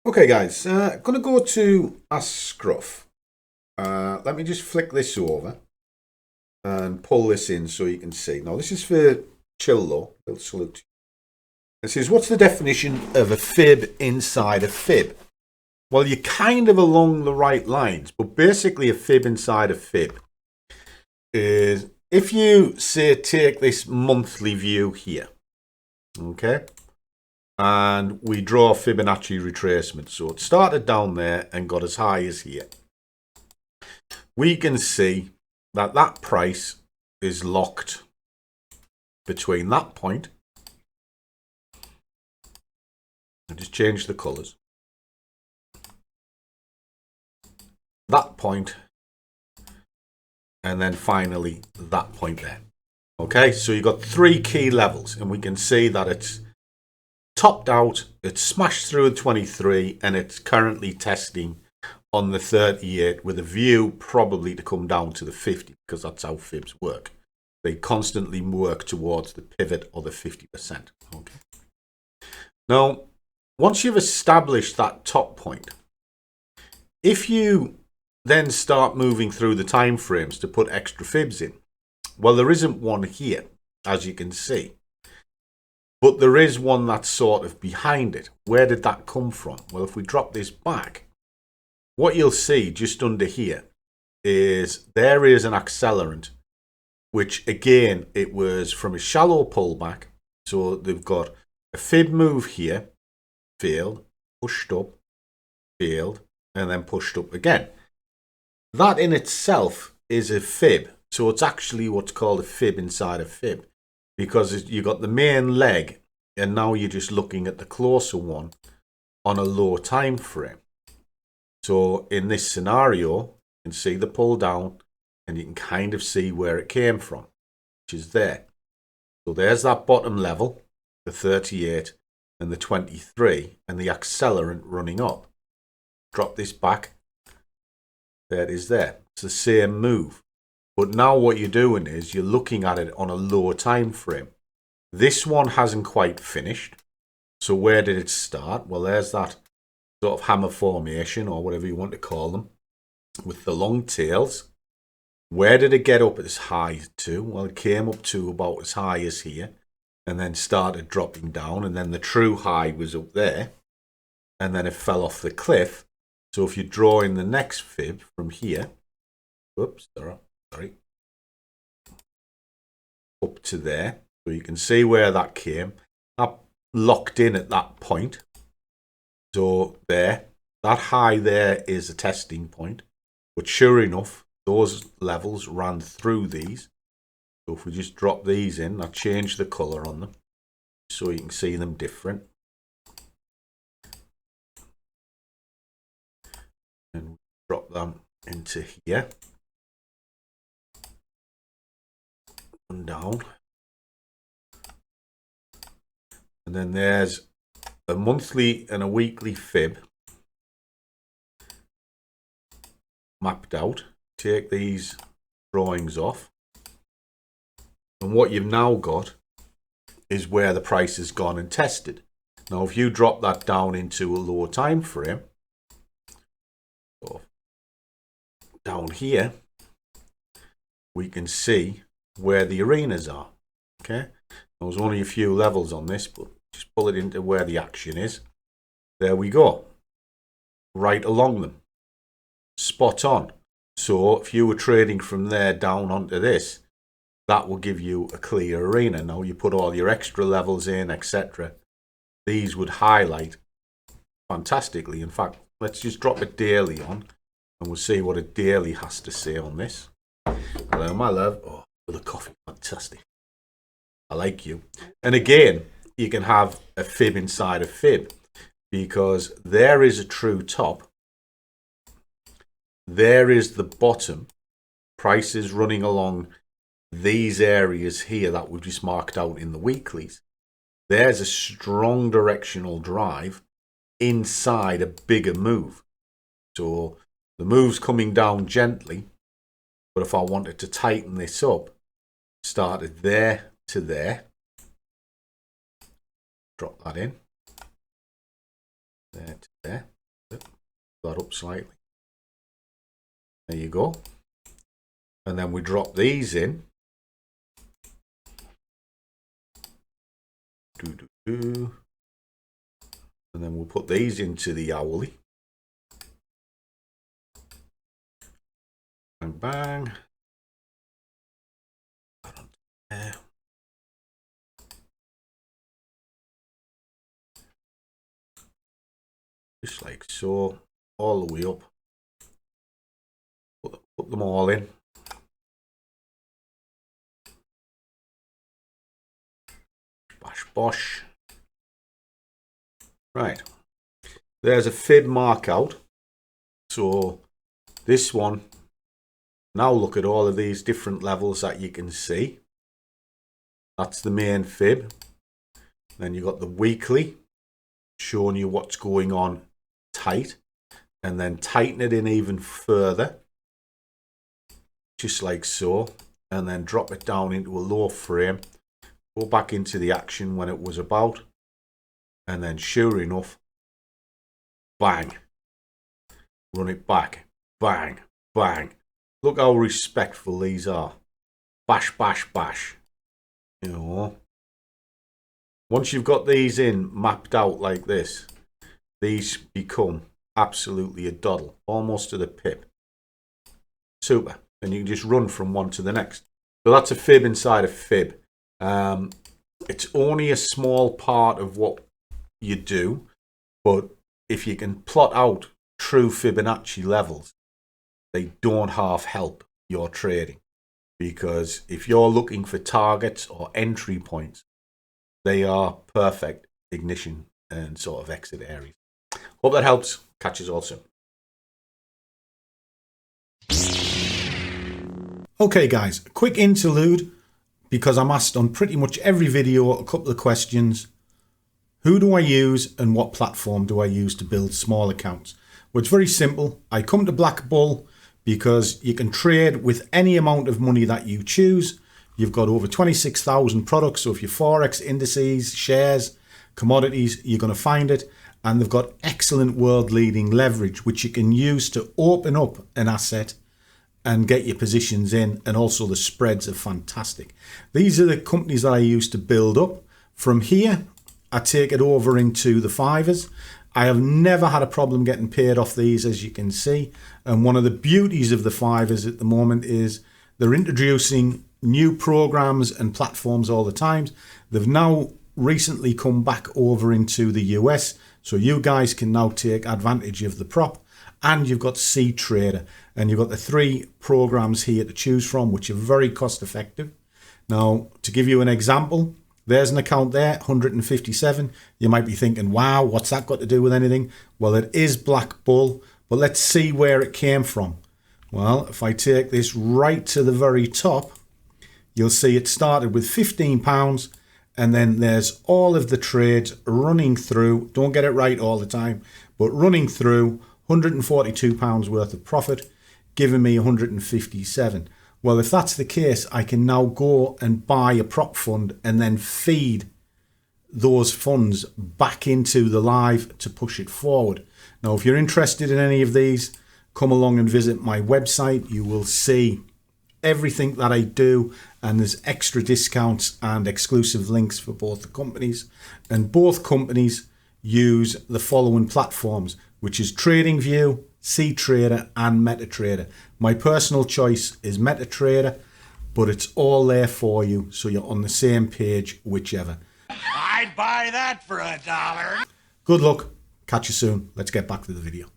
Okay guys, going to go to a scruff. Let me just flick this over and pull this in so you can see. Now this is for Chillo. Little salute. It says, what's the definition of a fib inside a fib? Well, you're kind of along the right lines, but basically a fib inside a fib is, if you say take this monthly view here, okay, and we draw Fibonacci retracement. So it started down there and got as high as here. We can see that that price is locked between that point. I'll just change the colors. That point, and then finally that point there. Okay, so you've got three key levels, and we can see that it's topped out, it's smashed through the 23, and it's currently testing on the 38 with a view probably to come down to the 50, because that's how fibs work. They constantly work towards the pivot or the 50%. Okay. Now, once you've established that top point, if you then start moving through the time frames to put extra fibs in, well, there isn't one here, as you can see. But there is one that's sort of behind it. Where did that come from? Well, if we drop this back, what you'll see just under here is there is an accelerant, which again, it was from a shallow pullback. So they've got a fib move here, failed, pushed up, failed, and then pushed up again. That in itself is a fib. So it's actually what's called a fib inside a fib, because you got the main leg and now you're just looking at the closer one on a low time frame. So in this scenario, you can see the pull down and you can kind of see where it came from, which is there. So there's that bottom level, the 38 and the 23, and the accelerant running up. Drop this back. There it is there. It's the same move. But now what you're doing is you're looking at it on a lower time frame. This one hasn't quite finished. So where did it start? Well, there's that sort of hammer formation, or whatever you want to call them, with the long tails. Where did it get up as high to? Well, it came up to about as high as here, and then started dropping down, and then the true high was up there, and then it fell off the cliff. So if you draw in the next fib from here, whoops, sorry, up to there, so you can see where that came. That locked in at that point. So there, that high there is a testing point. But sure enough, those levels ran through these. So if we just drop these in, I'll change the color on them so you can see them different. And drop them into here. And down. And then there's a monthly and a weekly fib mapped out. Take these drawings off. And what you've now got is where the price has gone and tested. Now, if you drop that down into a lower time frame, so down here, we can see where the arenas are. Okay, there's only a few levels on this, but just pull it into where the action is. There we go. Right along them. Spot on. So if you were trading from there down onto this, that will give you a clear arena. Now you put all your extra levels in, etc. These would highlight fantastically. In fact, let's just drop a daily on and we'll see what a daily has to say on this. Hello, my love. Oh, the coffee, fantastic. I like you. And again, you can have a fib inside a fib, because there is a true top. There is the bottom. Price is running along these areas here that we've just marked out in the weeklies. There's a strong directional drive inside a bigger move. So the move's coming down gently, but if I wanted to tighten this up, started there to there, drop that in, there to there, that up slightly. There you go. And then we drop these in. And then we'll put these into the hourly. Bang, bang. There. Just like so, all the way up. Put them all in. Bash, bosh. Right. There's a fib mark out. So this one, now look at all of these different levels that you can see. That's the main fib. Then you've got the weekly, showing you what's going on tight. And then tighten it in even further. Just like so. And then drop it down into a low frame. Go back into the action when it was about. And then sure enough, bang. Run it back. Bang. Bang. Look how respectful these are. Bash, bash, bash. You know. Once you've got these in, mapped out like this, these become absolutely a doddle. Almost to the pip. Super. And you can just run from one to the next. So that's a fib inside a fib. It's only a small part of what you do, but if you can plot out true Fibonacci levels, they don't half help your trading, because if you're looking for targets or entry points, they are perfect ignition and sort of exit areas. Hope that helps. Catch us all soon. Okay guys, a quick interlude, because I'm asked on pretty much every video a couple of questions. Who do I use and what platform do I use to build small accounts? Well, it's very simple. I come to BlackBull because you can trade with any amount of money that you choose. You've got over 26,000 products. So if you're Forex, indices, shares, commodities, you're going to find it. And they've got excellent world leading leverage, which you can use to open up an asset and get your positions in. And also the spreads are fantastic. These are the companies that I use to build up. From here, I take it over into the fivers. I have never had a problem getting paid off these, as you can see. And one of the beauties of the fivers at the moment is they're introducing new programs and platforms all the time. They've now recently come back over into the US. So you guys can now take advantage of the prop. And you've got C Trader. And you've got the 3 programs here to choose from, which are very cost effective. Now, to give you an example, there's an account there, 157. You might be thinking, wow, what's that got to do with anything? Well, it is BlackBull, but let's see where it came from. Well, if I take this right to the very top, you'll see it started with £15, and then there's all of the trades running through. Don't get it right all the time, but running through £142 worth of profit, giving me 157. Well, if that's the case, I can now go and buy a prop fund and then feed those funds back into the live to push it forward. Now, if you're interested in any of these, come along and visit my website. You will see everything that I do, and there's extra discounts and exclusive links for both the companies. And both companies use the following platforms, which is TradingView, CTrader and MetaTrader. My personal choice is MetaTrader, but it's all there for you, so you're on the same page, whichever. I'd buy that for $1. Good luck. Catch you soon. Let's get back to the video.